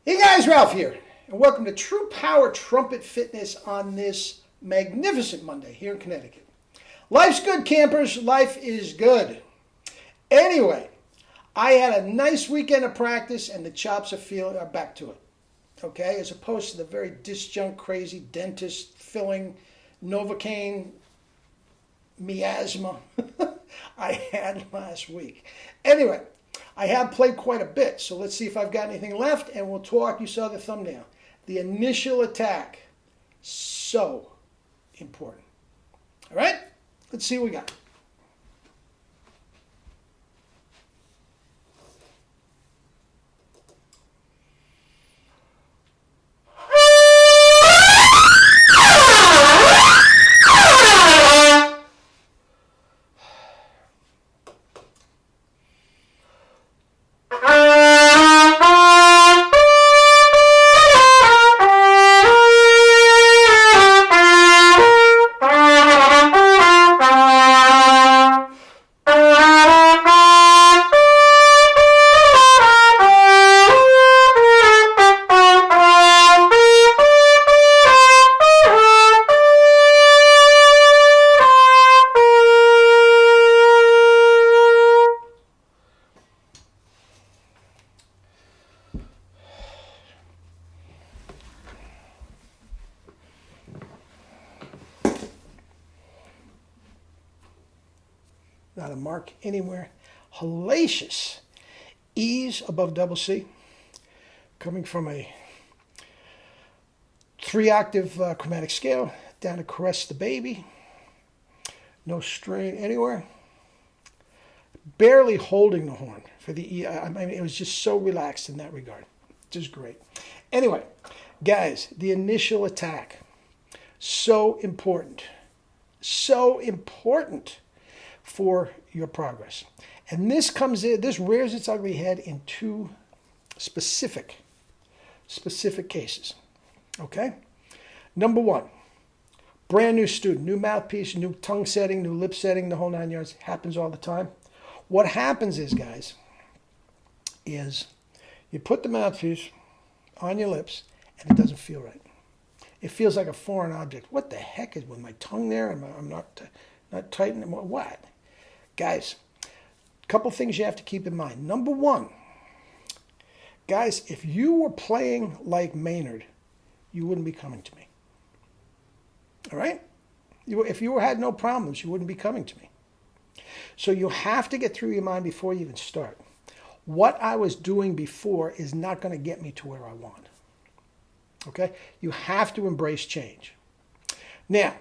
Hey guys, Ralph here, and welcome to True Power Trumpet Fitness on this magnificent Monday here in Connecticut. Life's good, campers. Life is good. Anyway, I had a nice weekend of practice, and the chops are back to it. Okay, as opposed to the very disjunct, crazy dentist filling Novocaine miasma I had last week. Anyway, I have played quite a bit, so let's see if I've got anything left, and we'll talk. You saw the thumbnail. The initial attack, so important. All right, let's see what we got. Not a mark anywhere. Hellacious E's above double C, coming from a 3-octave chromatic scale down to Caress the Baby. No strain anywhere. Barely holding the horn for the E. I mean, it was just so relaxed in that regard. Just great. Anyway, guys, the initial attack, so important. So important for your progress. And this rears its ugly head in two specific cases. Okay? Number one, brand new student, new mouthpiece, new tongue setting, new lip setting, the whole 9 yards. Happens all the time. What happens is, guys, is you put the mouthpiece on your lips and it doesn't feel right. It feels like a foreign object. What the heck is with my tongue there? I'm not tightening. What? Guys, a couple things you have to keep in mind. Number one, guys, if you were playing like Maynard, you wouldn't be coming to me. All right? If you had no problems, you wouldn't be coming to me. So you have to get through your mind before you even start. What I was doing before is not going to get me to where I want. Okay? You have to embrace change. Now,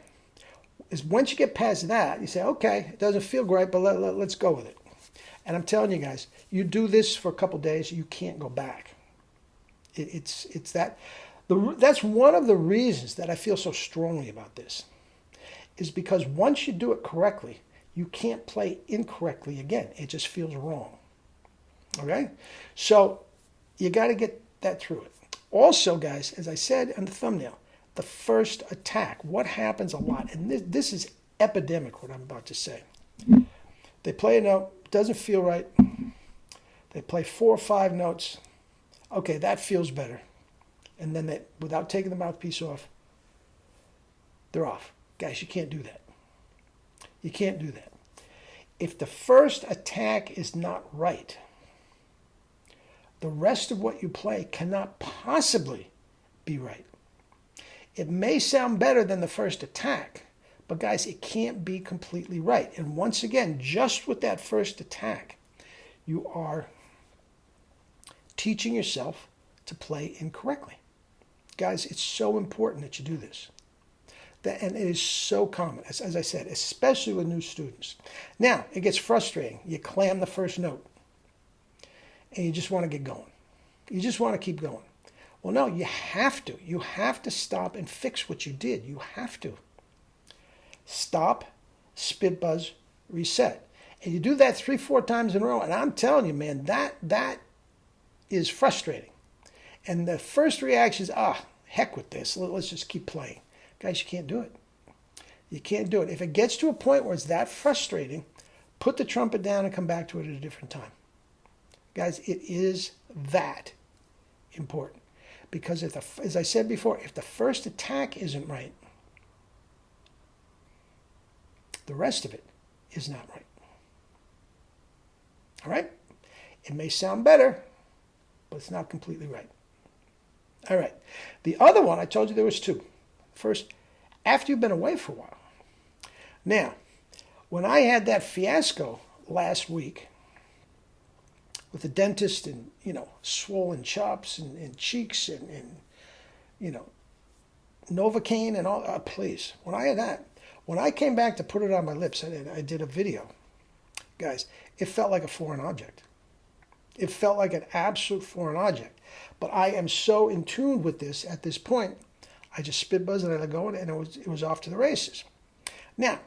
once you get past that, you say, okay, it doesn't feel great, but let's go with it. And I'm telling you guys, you do this for a couple days, you can't go back. It's that. That's one of the reasons that I feel so strongly about this, is because once you do it correctly, you can't play incorrectly again. It just feels wrong. Okay? So you got to get that through it. Also, guys, as I said in the thumbnail, the first attack. What happens a lot, and this is epidemic, what I'm about to say. They play a note, doesn't feel right. They play 4 or 5 notes. Okay, that feels better. And then without taking the mouthpiece off, they're off. Guys, you can't do that. You can't do that. If the first attack is not right, the rest of what you play cannot possibly be right. It may sound better than the first attack, but guys, it can't be completely right. And once again, just with that first attack, you are teaching yourself to play incorrectly. Guys, it's so important that you do this. And it is so common, as I said, especially with new students. Now, it gets frustrating. You clam the first note, and you just want to get going. You just want to keep going. Well, no, you have to. You have to stop and fix what you did. You have to. Stop, spit buzz, reset. And you do that 3-4 times in a row. And I'm telling you, man, that is frustrating. And the first reaction is, heck with this. Let's just keep playing. Guys, you can't do it. You can't do it. If it gets to a point where it's that frustrating, put the trumpet down and come back to it at a different time. Guys, it is that important. Because as I said before, if the first attack isn't right, the rest of it is not right. All right? It may sound better, but it's not completely right. All right. The other one, I told you there was two. First, after you've been away for a while. Now, when I had that fiasco last week with the dentist and, swollen chops and cheeks and Novocaine and all, please. When I had that, when I came back to put it on my lips, I did a video. Guys, it felt like a foreign object. It felt like an absolute foreign object. But I am so in tune with this at this point, I just spit buzzed and I let go, and it was off to the races. Now,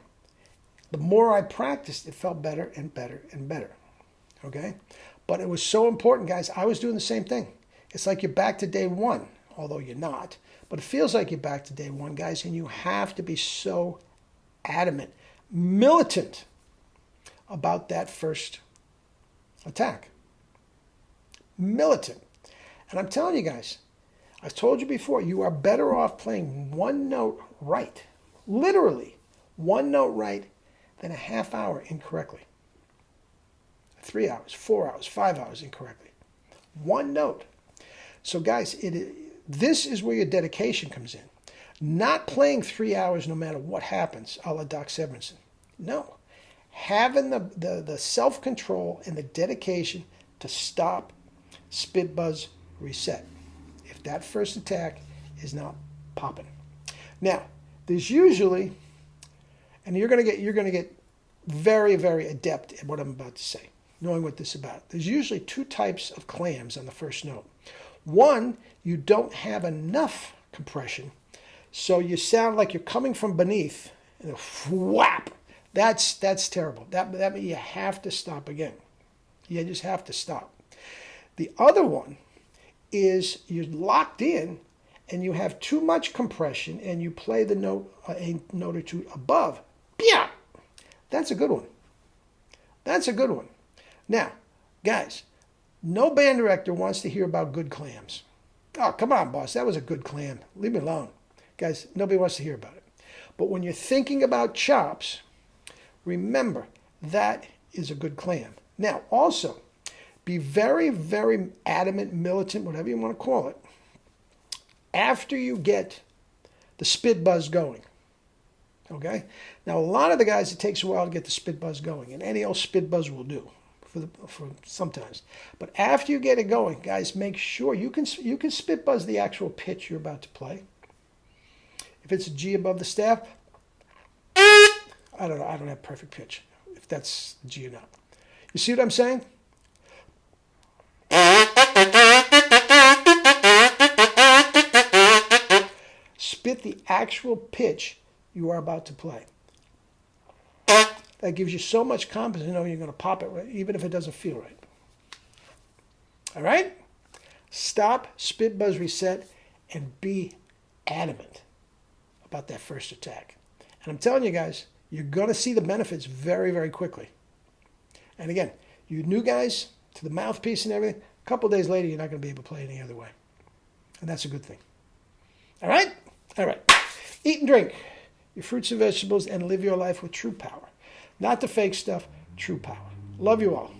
the more I practiced, it felt better and better and better. Okay? But it was so important, guys. I was doing the same thing. It's like you're back to day one, although you're not. But it feels like you're back to day one, guys, and you have to be so adamant, militant about that first attack. Militant. And I'm telling you guys, I've told you before, you are better off playing one note right, literally one note right, than a half hour incorrectly. 3 hours, 4 hours, 5 hours incorrectly. One note. So guys, this is where your dedication comes in. Not playing 3 hours no matter what happens, a la Doc Severinsen. No. Having the self-control and the dedication to stop, spit, buzz, reset. If that first attack is not popping. Now, there's usually, and you're gonna get very, very adept at what I'm about to say, knowing what this is about. There's usually two types of clams on the first note. One, you don't have enough compression, so you sound like you're coming from beneath, and a whap. That's terrible. That means you have to stop again. You just have to stop. The other one is you're locked in and you have too much compression and you play the note a note or two above. Yeah, that's a good one. That's a good one. Now, guys, no band director wants to hear about good clams. Oh, come on, boss. That was a good clam. Leave me alone. Guys, nobody wants to hear about it. But when you're thinking about chops, remember that is a good clam. Now, also, be very, very adamant, militant, whatever you want to call it, after you get the spit buzz going. Okay? Now, a lot of the guys, it takes a while to get the spit buzz going, and any old spit buzz will do for sometimes. But after you get it going, guys, make sure you can spit buzz the actual pitch you're about to play. If it's a G above the staff, I don't know. I don't have perfect pitch, if that's G or not. You see what I'm saying? Spit the actual pitch you are about to play. That gives you so much confidence to know you're going to pop it right, even if it doesn't feel right. All right? Stop, spit, buzz, reset, and be adamant about that first attack. And I'm telling you guys, you're going to see the benefits very, very quickly. And again, you new guys, to the mouthpiece and everything, a couple days later, you're not going to be able to play any other way. And that's a good thing. All right? All right. Eat and drink your fruits and vegetables and live your life with true power. Not the fake stuff, true power. Love you all.